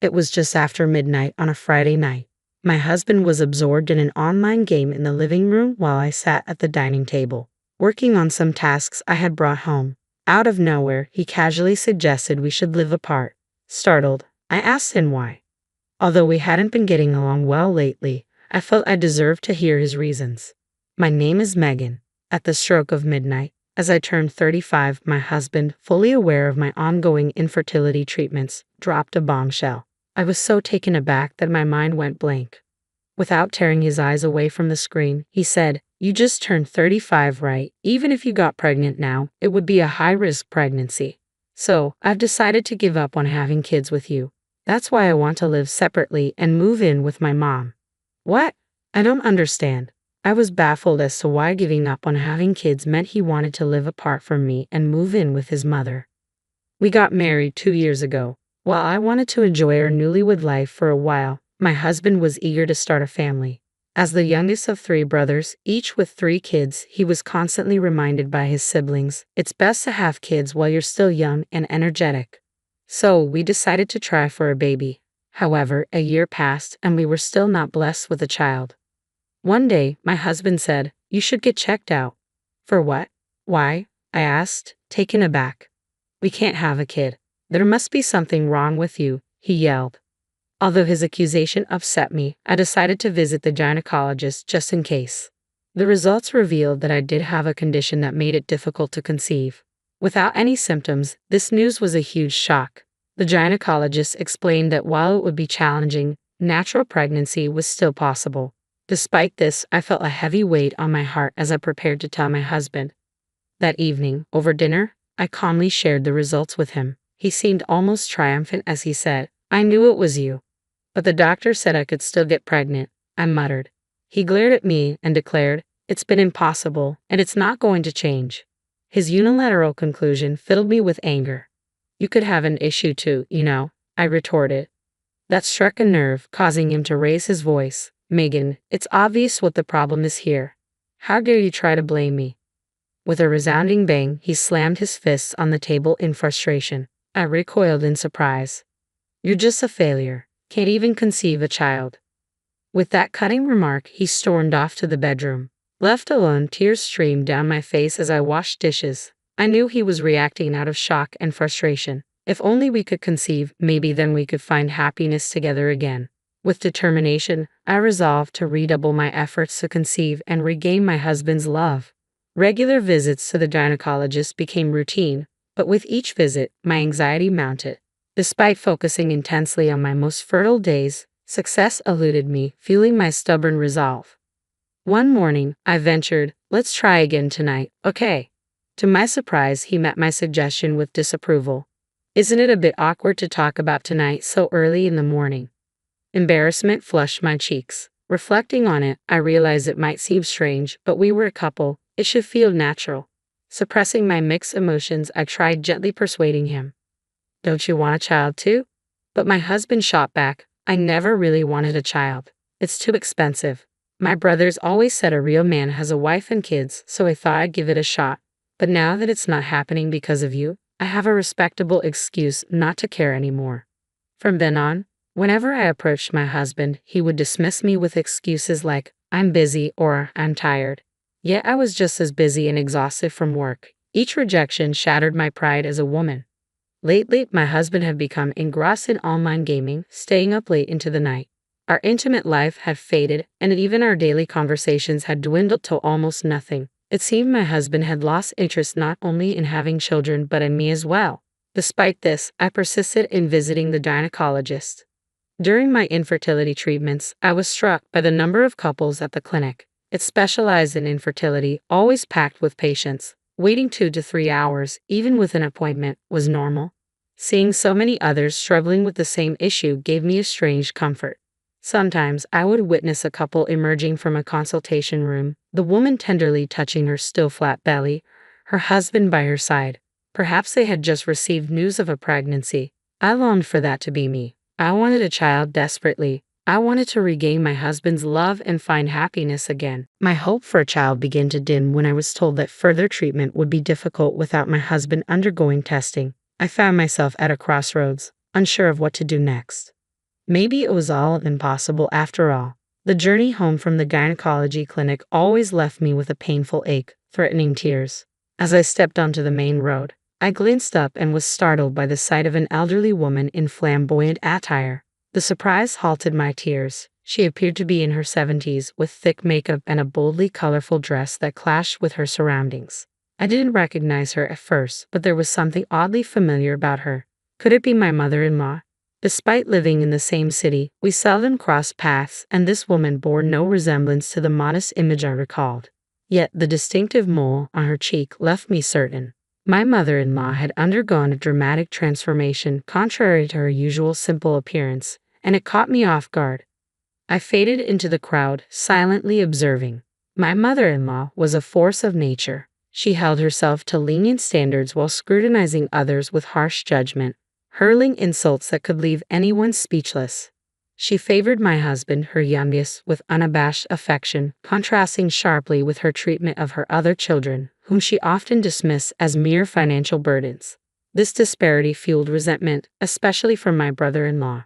It was just after midnight on a Friday night. My husband was absorbed in an online game in the living room while I sat at the dining table, working on some tasks I had brought home. Out of nowhere, he casually suggested we should live apart. Startled, I asked him why. Although we hadn't been getting along well lately, I felt I deserved to hear his reasons. My name is Megan. At the stroke of midnight, as I turned 35, my husband, fully aware of my ongoing infertility treatments, dropped a bombshell. I was so taken aback that my mind went blank. Without tearing his eyes away from the screen, he said, "You just turned 35, right? Even if you got pregnant now, it would be a high-risk pregnancy. So, I've decided to give up on having kids with you. That's why I want to live separately and move in with my mom." What? I don't understand. I was baffled as to why giving up on having kids meant he wanted to live apart from me and move in with his mother. We got married 2 years ago. While I wanted to enjoy our newlywed life for a while, my husband was eager to start a family. As the youngest of 3 brothers, each with 3 kids, he was constantly reminded by his siblings, it's best to have kids while you're still young and energetic. So, we decided to try for a baby. However, a year passed and we were still not blessed with a child. One day, my husband said, "You should get checked out." For what? Why? I asked, taken aback. "We can't have a kid. There must be something wrong with you," he yelled. Although his accusation upset me, I decided to visit the gynecologist just in case. The results revealed that I did have a condition that made it difficult to conceive. Without any symptoms, this news was a huge shock. The gynecologist explained that while it would be challenging, natural pregnancy was still possible. Despite this, I felt a heavy weight on my heart as I prepared to tell my husband. That evening, over dinner, I calmly shared the results with him. He seemed almost triumphant as he said, "I knew it was you. But the doctor said I could still get pregnant," I muttered. He glared at me and declared, "It's been impossible, and it's not going to change." His unilateral conclusion filled me with anger. "You could have an issue too, you know," I retorted. That struck a nerve, causing him to raise his voice. "Megan, it's obvious what the problem is here. How dare you try to blame me?" With a resounding bang, he slammed his fists on the table in frustration. I recoiled in surprise. "You're just a failure. Can't even conceive a child." With that cutting remark, he stormed off to the bedroom. Left alone, tears streamed down my face as I washed dishes. I knew he was reacting out of shock and frustration. If only we could conceive, maybe then we could find happiness together again. With determination, I resolved to redouble my efforts to conceive and regain my husband's love. Regular visits to the gynecologist became routine, but with each visit, my anxiety mounted. Despite focusing intensely on my most fertile days, success eluded me, fueling my stubborn resolve. One morning, I ventured, "Let's try again tonight, okay?" To my surprise, he met my suggestion with disapproval. "Isn't it a bit awkward to talk about tonight so early in the morning?" Embarrassment flushed my cheeks. Reflecting on it, I realized it might seem strange, but we were a couple. It should feel natural. Suppressing my mixed emotions, I tried gently persuading him. "Don't you want a child too?" But my husband shot back, "I never really wanted a child. It's too expensive. My brothers always said a real man has a wife and kids, so I thought I'd give it a shot. But now that it's not happening because of you, I have a respectable excuse not to care anymore." From then on, whenever I approached my husband, he would dismiss me with excuses like, "I'm busy" or "I'm tired." Yet I was just as busy and exhausted from work. Each rejection shattered my pride as a woman. Lately, my husband had become engrossed in online gaming, staying up late into the night. Our intimate life had faded, and even our daily conversations had dwindled to almost nothing. It seemed my husband had lost interest not only in having children but in me as well. Despite this, I persisted in visiting the gynecologist. During my infertility treatments, I was struck by the number of couples at the clinic. It specialized in infertility, always packed with patients. Waiting 2 to 3 hours, even with an appointment, was normal. Seeing so many others struggling with the same issue gave me a strange comfort. Sometimes I would witness a couple emerging from a consultation room, the woman tenderly touching her still flat belly, her husband by her side. Perhaps they had just received news of a pregnancy. I longed for that to be me. I wanted a child desperately. I wanted to regain my husband's love and find happiness again. My hope for a child began to dim when I was told that further treatment would be difficult without my husband undergoing testing. I found myself at a crossroads, unsure of what to do next. Maybe it was all impossible after all. The journey home from the gynecology clinic always left me with a painful ache, threatening tears. As I stepped onto the main road, I glanced up and was startled by the sight of an elderly woman in flamboyant attire. The surprise halted my tears. She appeared to be in her 70s, with thick makeup and a boldly colorful dress that clashed with her surroundings. I didn't recognize her at first, but there was something oddly familiar about her. Could it be my mother-in-law? Despite living in the same city, we seldom crossed paths, and this woman bore no resemblance to the modest image I recalled. Yet the distinctive mole on her cheek left me certain. My mother-in-law had undergone a dramatic transformation contrary to her usual simple appearance, and it caught me off guard. I faded into the crowd, silently observing. My mother-in-law was a force of nature. She held herself to lenient standards while scrutinizing others with harsh judgment, hurling insults that could leave anyone speechless. She favored my husband, her youngest, with unabashed affection, contrasting sharply with her treatment of her other children, whom she often dismissed as mere financial burdens. This disparity fueled resentment, especially from my brother-in-law.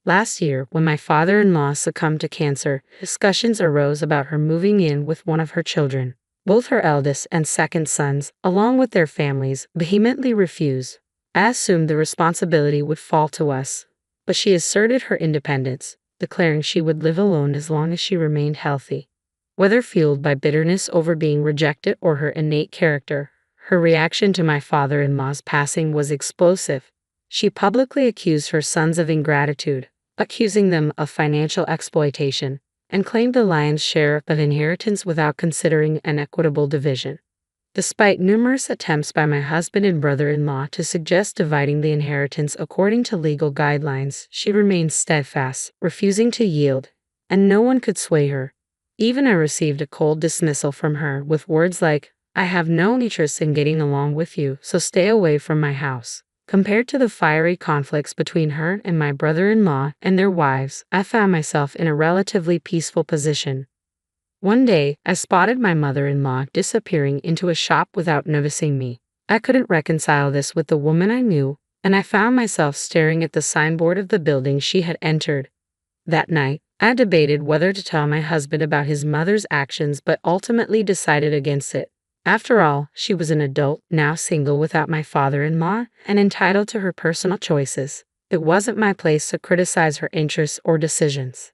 Last year, when my father-in-law succumbed to cancer, discussions arose about her moving in with one of her children. Both her eldest and second sons, along with their families, vehemently refused. I assumed the responsibility would fall to us, but she asserted her independence, declaring she would live alone as long as she remained healthy. Whether fueled by bitterness over being rejected or her innate character, her reaction to my father-in-law's passing was explosive. She publicly accused her sons of ingratitude, accusing them of financial exploitation, and claimed the lion's share of inheritance without considering an equitable division. Despite numerous attempts by my husband and brother-in-law to suggest dividing the inheritance according to legal guidelines, she remained steadfast, refusing to yield, and no one could sway her. Even I received a cold dismissal from her with words like, "I have no interest in getting along with you, so stay away from my house." Compared to the fiery conflicts between her and my brother-in-law and their wives, I found myself in a relatively peaceful position. One day, I spotted my mother-in-law disappearing into a shop without noticing me. I couldn't reconcile this with the woman I knew, and I found myself staring at the signboard of the building she had entered. That night, I debated whether to tell my husband about his mother's actions, but ultimately decided against it. After all, she was an adult, now single without my father-in-law, and entitled to her personal choices. It wasn't my place to criticize her interests or decisions.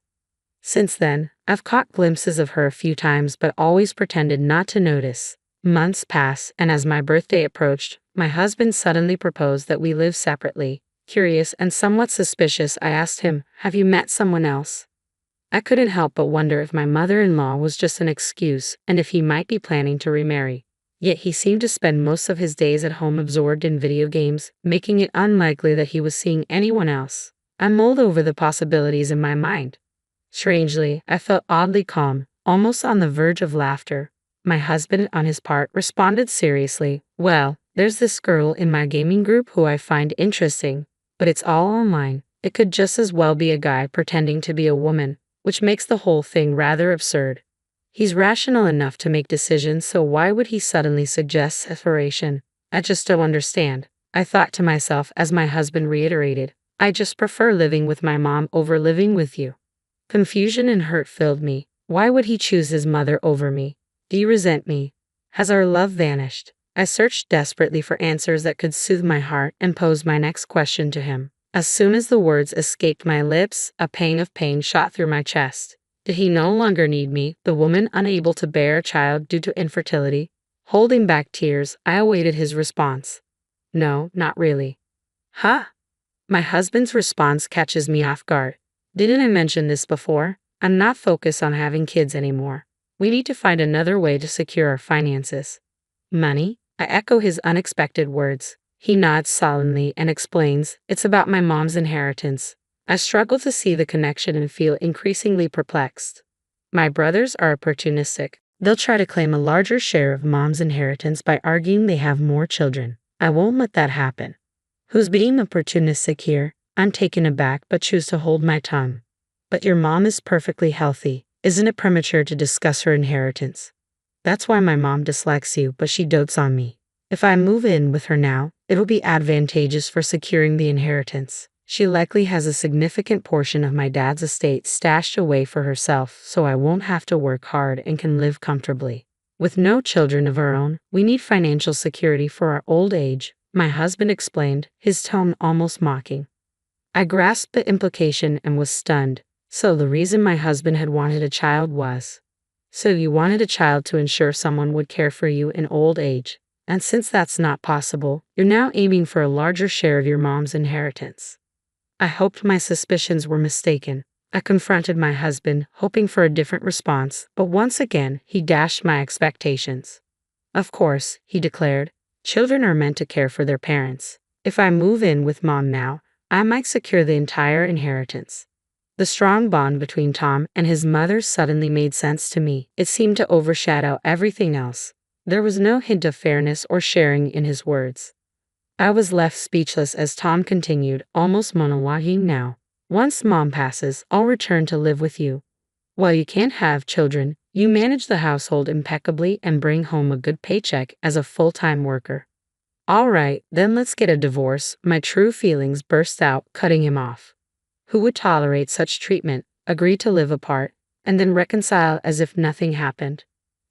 Since then, I've caught glimpses of her a few times but always pretended not to notice. Months passed, and as my birthday approached, my husband suddenly proposed that we live separately. Curious and somewhat suspicious, I asked him, "Have you met someone else?" I couldn't help but wonder if my mother-in-law was just an excuse and if he might be planning to remarry. Yet he seemed to spend most of his days at home absorbed in video games, making it unlikely that he was seeing anyone else. I mulled over the possibilities in my mind. Strangely, I felt oddly calm, almost on the verge of laughter. My husband, on his part, responded seriously, "Well, there's this girl in my gaming group who I find interesting, but it's all online. It could just as well be a guy pretending to be a woman, which makes the whole thing rather absurd. He's rational enough to make decisions, so why would he suddenly suggest separation? I just don't understand," I thought to myself as my husband reiterated, "I just prefer living with my mom over living with you." Confusion and hurt filled me. Why would he choose his mother over me? Do you resent me? Has our love vanished? I searched desperately for answers that could soothe my heart and posed my next question to him. As soon as the words escaped my lips, a pang of pain shot through my chest. Did he no longer need me, the woman unable to bear a child due to infertility? Holding back tears, I awaited his response. "No, not really." "Huh?" My husband's response catches me off guard. "Didn't I mention this before? I'm not focused on having kids anymore. We need to find another way to secure our finances." "Money?" I echo his unexpected words. He nods solemnly and explains, "It's about my mom's inheritance." I struggle to see the connection and feel increasingly perplexed. My brothers are opportunistic. They'll try to claim a larger share of mom's inheritance by arguing they have more children. I won't let that happen. Who's being opportunistic here? I'm taken aback but choose to hold my tongue. "But your mom is perfectly healthy. Isn't it premature to discuss her inheritance?" "That's why my mom dislikes you, but she dotes on me. If I move in with her now, it'll be advantageous for securing the inheritance. She likely has a significant portion of my dad's estate stashed away for herself, so I won't have to work hard and can live comfortably. With no children of our own, we need financial security for our old age, my husband explained, his tone almost mocking. I grasped the implication and was stunned. So the reason my husband had wanted a child was. So you wanted a child to ensure someone would care for you in old age. And since that's not possible, you're now aiming for a larger share of your mom's inheritance. I hoped my suspicions were mistaken. I confronted my husband, hoping for a different response, but once again, he dashed my expectations. Of course, he declared, children are meant to care for their parents. If I move in with mom now, I might secure the entire inheritance. The strong bond between Tom and his mother suddenly made sense to me. It seemed to overshadow everything else. There was no hint of fairness or sharing in his words. I was left speechless as Tom continued, almost monologuing now. Once mom passes, I'll return to live with you. While you can't have children, you manage the household impeccably and bring home a good paycheck as a full-time worker. All right, then let's get a divorce, my true feelings burst out, cutting him off. Who would tolerate such treatment, agree to live apart, and then reconcile as if nothing happened?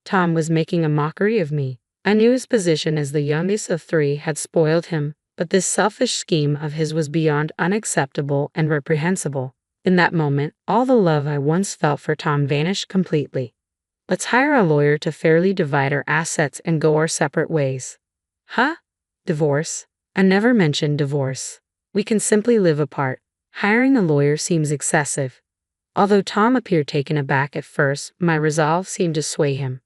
Tom was making a mockery of me. I knew his position as the youngest of three had spoiled him, but this selfish scheme of his was beyond unacceptable and reprehensible. In that moment, all the love I once felt for Tom vanished completely. Let's hire a lawyer to fairly divide our assets and go our separate ways. Huh? Divorce? I never mentioned divorce. We can simply live apart. Hiring a lawyer seems excessive. Although Tom appeared taken aback at first, my resolve seemed to sway him.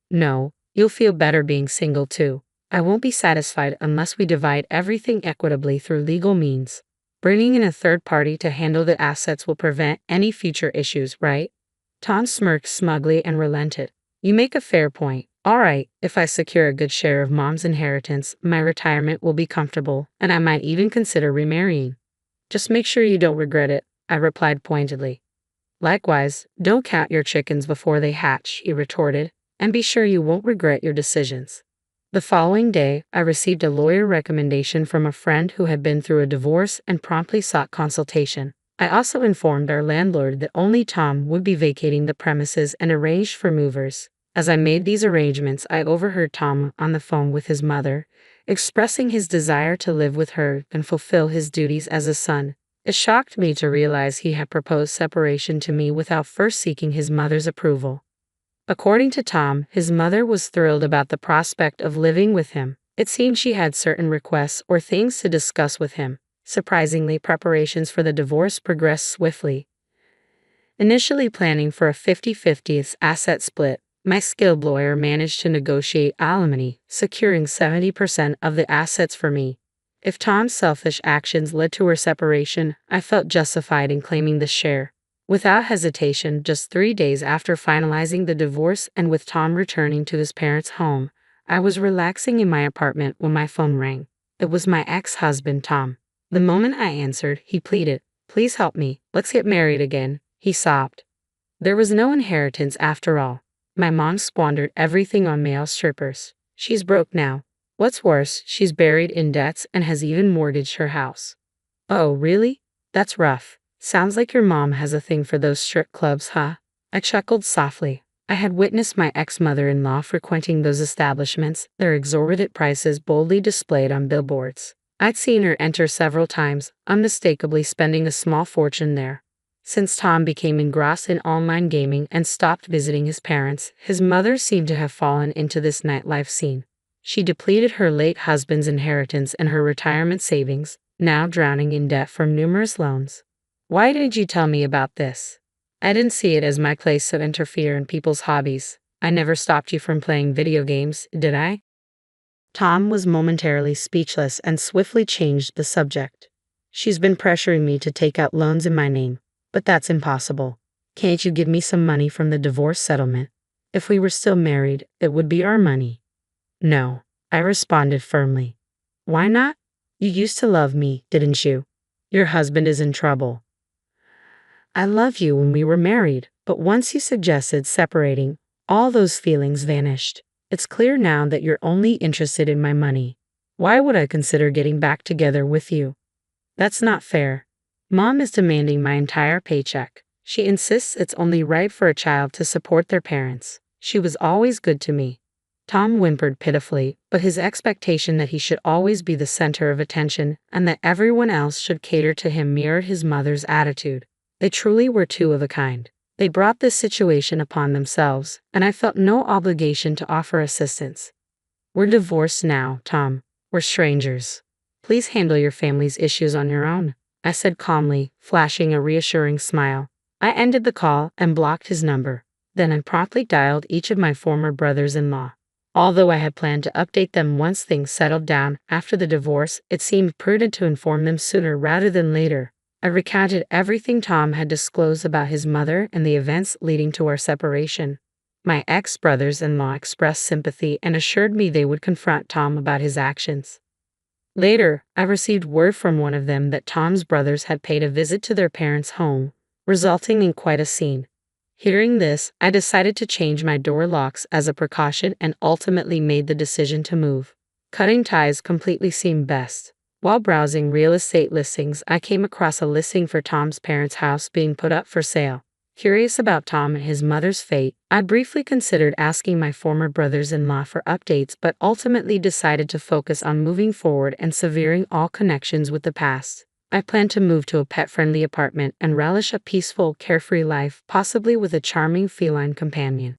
No, you'll feel better being single too. I won't be satisfied unless we divide everything equitably through legal means. Bringing in a third party to handle the assets will prevent any future issues, right? Tom smirked smugly and relented. You make a fair point. All right, if I secure a good share of mom's inheritance, my retirement will be comfortable, and I might even consider remarrying. Just make sure you don't regret it, I replied pointedly. Likewise, don't count your chickens before they hatch, he retorted, and be sure you won't regret your decisions. The following day, I received a lawyer recommendation from a friend who had been through a divorce and promptly sought consultation. I also informed our landlord that only Tom would be vacating the premises and arranged for movers. As I made these arrangements, I overheard Tom on the phone with his mother, expressing his desire to live with her and fulfill his duties as a son. It shocked me to realize he had proposed separation to me without first seeking his mother's approval. According to Tom, his mother was thrilled about the prospect of living with him. It seemed she had certain requests or things to discuss with him. Surprisingly, preparations for the divorce progressed swiftly. Initially planning for a 50-50 asset split, my skilled lawyer managed to negotiate alimony, securing 70% of the assets for me. If Tom's selfish actions led to her separation, I felt justified in claiming the share. Without hesitation, just 3 days after finalizing the divorce and with Tom returning to his parents' home, I was relaxing in my apartment when my phone rang. It was my ex-husband, Tom. The moment I answered, he pleaded, "Please help me, let's get married again," he sobbed. There was no inheritance after all. My mom squandered everything on male strippers. She's broke now. What's worse, she's buried in debts and has even mortgaged her house. Oh, really? That's rough. Sounds like your mom has a thing for those strip clubs, huh? I chuckled softly. I had witnessed my ex-mother-in-law frequenting those establishments, their exorbitant prices boldly displayed on billboards. I'd seen her enter several times, unmistakably spending a small fortune there. Since Tom became engrossed in online gaming and stopped visiting his parents, his mother seemed to have fallen into this nightlife scene. She depleted her late husband's inheritance and her retirement savings, now drowning in debt from numerous loans. Why didn't you tell me about this? I didn't see it as my place to interfere in people's hobbies. I never stopped you from playing video games, did I? Tom was momentarily speechless and swiftly changed the subject. She's been pressuring me to take out loans in my name, but that's impossible. Can't you give me some money from the divorce settlement? If we were still married, it would be our money. No, I responded firmly. Why not? You used to love me, didn't you? Your husband is in trouble. I loved you when we were married, but once you suggested separating, all those feelings vanished. It's clear now that you're only interested in my money. Why would I consider getting back together with you? That's not fair. Mom is demanding my entire paycheck. She insists it's only right for a child to support their parents. She was always good to me. Tom whimpered pitifully, but his expectation that he should always be the center of attention and that everyone else should cater to him mirrored his mother's attitude. They truly were two of a kind. They brought this situation upon themselves, and I felt no obligation to offer assistance. We're divorced now, Tom. We're strangers. Please handle your family's issues on your own, I said calmly, flashing a reassuring smile. I ended the call and blocked his number. Then I promptly dialed each of my former brothers-in-law. Although I had planned to update them once things settled down after the divorce, it seemed prudent to inform them sooner rather than later. I recounted everything Tom had disclosed about his mother and the events leading to our separation. My ex-brothers-in-law expressed sympathy and assured me they would confront Tom about his actions. Later, I received word from one of them that Tom's brothers had paid a visit to their parents' home, resulting in quite a scene. Hearing this, I decided to change my door locks as a precaution and ultimately made the decision to move. Cutting ties completely seemed best. While browsing real estate listings, I came across a listing for Tom's parents' house being put up for sale. Curious about Tom and his mother's fate, I briefly considered asking my former brothers-in-law for updates but ultimately decided to focus on moving forward and severing all connections with the past. I plan to move to a pet-friendly apartment and relish a peaceful, carefree life, possibly with a charming feline companion.